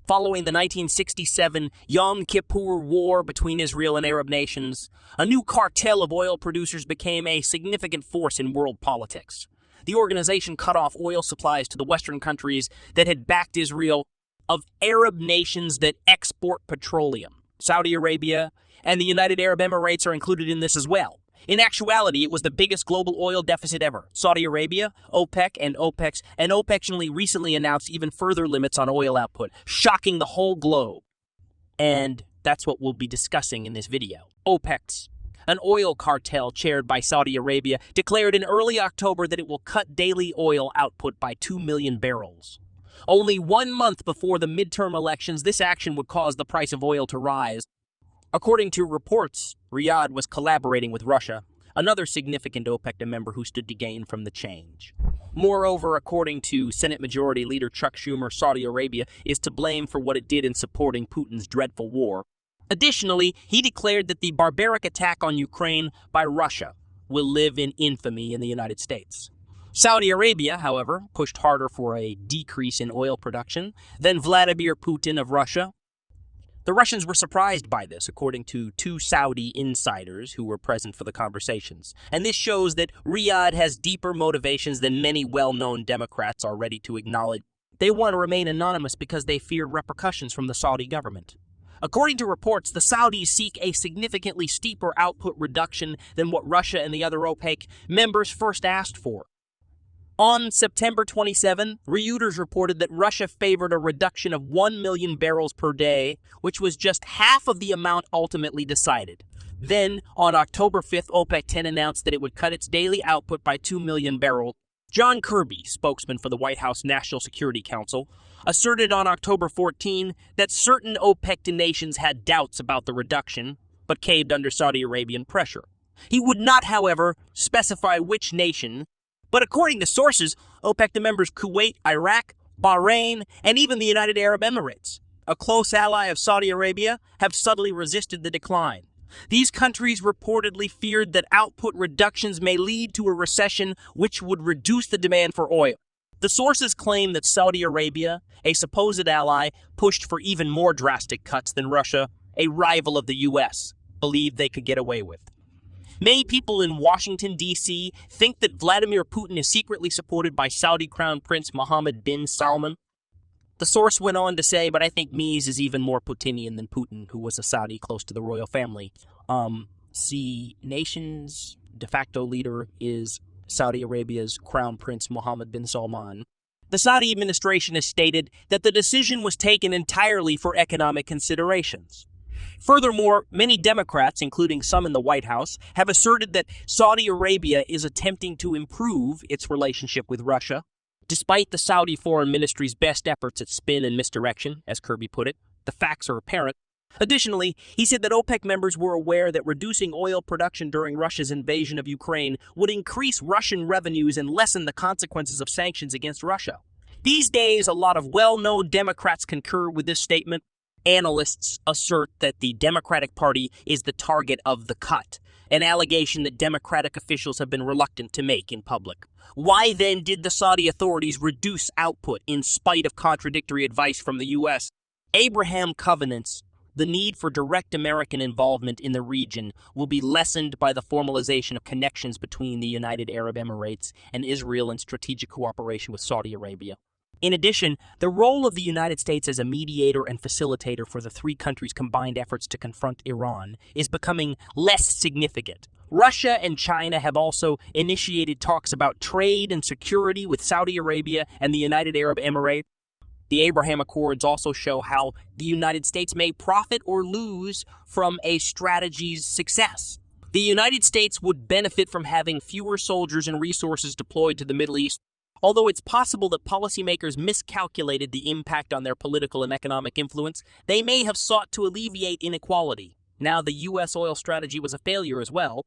Following the 1967 Yom Kippur War between Israel and Arab nations, a new cartel of oil producers became a significant force in world politics. The organization cut off oil supplies to the Western countries that had backed Israel of Arab nations that export petroleum. Saudi Arabia and the United Arab Emirates are included in this as well. In actuality, it was the biggest global oil deficit ever. Saudi Arabia, OPEC, and OPEC recently announced even further limits on oil output, shocking the whole globe. And that's what we'll be discussing in this video. OPEC, an oil cartel chaired by Saudi Arabia, declared in early October that it will cut daily oil output by 2 million barrels. Only 1 month before the midterm elections, this action would cause the price of oil to rise. According to reports, Riyadh was collaborating with Russia, another significant OPEC member who stood to gain from the change. Moreover, according to Senate Majority Leader Chuck Schumer, Saudi Arabia is to blame for what it did in supporting Putin's dreadful war. Additionally, he declared that the barbaric attack on Ukraine by Russia will live in infamy in the United States. Saudi Arabia, however, pushed harder for a decrease in oil production than Vladimir Putin of Russia. The Russians were surprised by this, according to 2 Saudi insiders who were present for the conversations. And this shows that Riyadh has deeper motivations than many well-known Democrats are ready to acknowledge. They want to remain anonymous because they feared repercussions from the Saudi government. According to reports, the Saudis seek a significantly steeper output reduction than what Russia and the other OPEC members first asked for. On September 27, Reuters reported that Russia favored a reduction of 1 million barrels per day, which was just half of the amount ultimately decided. Then, on October 5th, OPEC 10 announced that it would cut its daily output by 2 million barrels. John Kirby, spokesman for the White House National Security Council, asserted on October 14 that certain OPEC nations had doubts about the reduction, but caved under Saudi Arabian pressure. He would not, however, specify which nation. But according to sources, OPEC members Kuwait, Iraq, Bahrain, and even the United Arab Emirates, a close ally of Saudi Arabia, have subtly resisted the decline. These countries reportedly feared that output reductions may lead to a recession which would reduce the demand for oil. The sources claim that Saudi Arabia, a supposed ally, pushed for even more drastic cuts than Russia, a rival of the U.S., believed they could get away with. Many people in Washington, D.C. think that Vladimir Putin is secretly supported by Saudi Crown Prince Mohammed bin Salman. The source went on to say, but I think Mies is even more Putinian than Putin, who was a Saudi close to the royal family. The nation's de facto leader is Saudi Arabia's Crown Prince Mohammed bin Salman. The Saudi administration has stated that the decision was taken entirely for economic considerations. Furthermore, many Democrats, including some in the White House, have asserted that Saudi Arabia is attempting to improve its relationship with Russia, despite the Saudi Foreign Ministry's best efforts at spin and misdirection, as Kirby put it. The facts are apparent. Additionally, he said that OPEC members were aware that reducing oil production during Russia's invasion of Ukraine would increase Russian revenues and lessen the consequences of sanctions against Russia. These days, a lot of well-known Democrats concur with this statement. Analysts assert that the Democratic Party is the target of the cut, an allegation that Democratic officials have been reluctant to make in public. Why then did the Saudi authorities reduce output in spite of contradictory advice from the U.S.? Abraham covenants, the need for direct American involvement in the region will be lessened by the formalization of connections between the United Arab Emirates and Israel in strategic cooperation with Saudi Arabia. In addition, the role of the United States as a mediator and facilitator for the 3 countries' combined efforts to confront Iran is becoming less significant. Russia and China have also initiated talks about trade and security with Saudi Arabia and the United Arab Emirates. The Abraham Accords also show how the United States may profit or lose from a strategy's success. The United States would benefit from having fewer soldiers and resources deployed to the Middle East. Although it's possible that policymakers miscalculated the impact on their political and economic influence, they may have sought to alleviate inequality. Now, the U.S. oil strategy was a failure as well.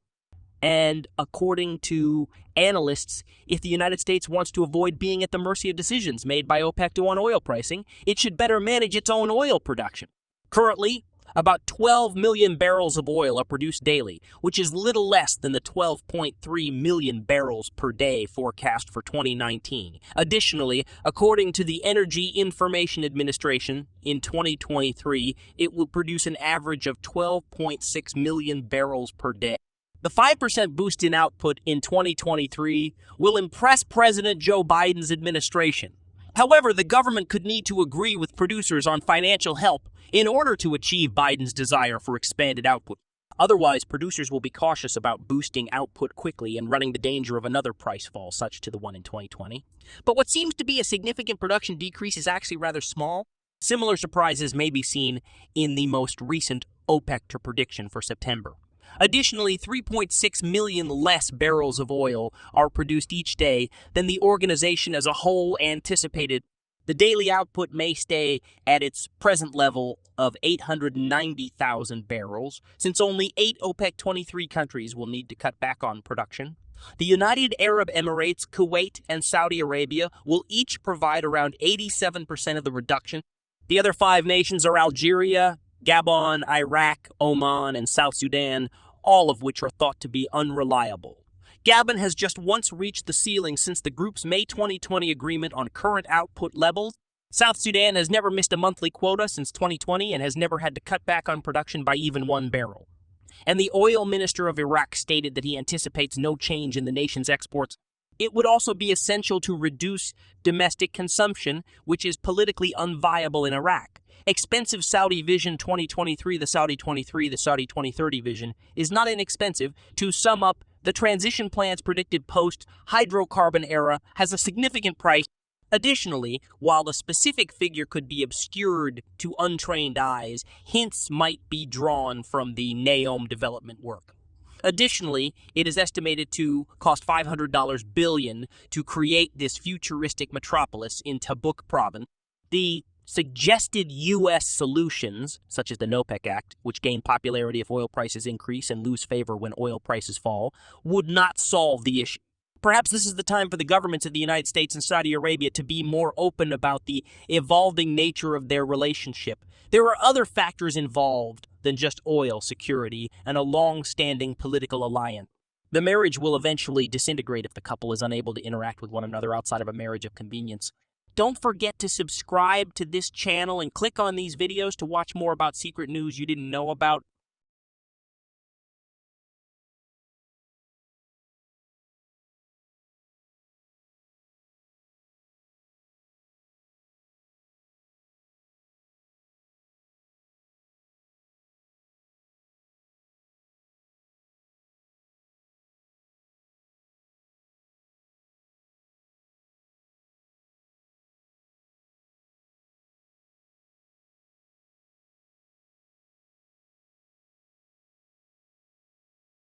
And according to analysts, if the United States wants to avoid being at the mercy of decisions made by OPEC on oil pricing, it should better manage its own oil production. Currently, About 12 million barrels of oil are produced daily, which is little less than the 12.3 million barrels per day forecast for 2019. Additionally, according to the Energy Information Administration, in 2023, it will produce an average of 12.6 million barrels per day. The 5% boost in output in 2023 will impress President Joe Biden's administration. However, the government could need to agree with producers on financial help in order to achieve Biden's desire for expanded output. Otherwise, producers will be cautious about boosting output quickly and running the danger of another price fall, such to the one in 2020. But what seems to be a significant production decrease is actually rather small. Similar surprises may be seen in the most recent OPEC prediction for September. Additionally, 3.6 million less barrels of oil are produced each day than the organization as a whole anticipated. The daily output may stay at its present level of 890,000 barrels, since only 8 OPEC 23 countries will need to cut back on production. The United Arab Emirates, Kuwait, and Saudi Arabia will each provide around 87% of the reduction. The other 5 nations are Algeria, Gabon, Iraq, Oman, and South Sudan, all of which are thought to be unreliable. Gabon has just once reached the ceiling since the group's May 2020 agreement on current output levels. South Sudan has never missed a monthly quota since 2020 and has never had to cut back on production by even 1 barrel. And the oil minister of Iraq stated that he anticipates no change in the nation's exports. It would also be essential to reduce domestic consumption, which is politically unviable in Iraq. Expensive Saudi Vision 2023, the Saudi 23, the Saudi 2030 vision, is not inexpensive. To sum up, the transition plan's predicted post-hydrocarbon era has a significant price. Additionally, while the specific figure could be obscured to untrained eyes, hints might be drawn from the NEOM development work. Additionally, it is estimated to cost $500 billion to create this futuristic metropolis in Tabuk province. The suggested U.S. solutions, such as the OPEC Act, which gain popularity if oil prices increase and lose favor when oil prices fall, would not solve the issue. Perhaps this is the time for the governments of the United States and Saudi Arabia to be more open about the evolving nature of their relationship. There are other factors involved than just oil security and a long-standing political alliance. The marriage will eventually disintegrate if the couple is unable to interact with one another outside of a marriage of convenience. Don't forget to subscribe to this channel and click on these videos to watch more about secret news you didn't know about.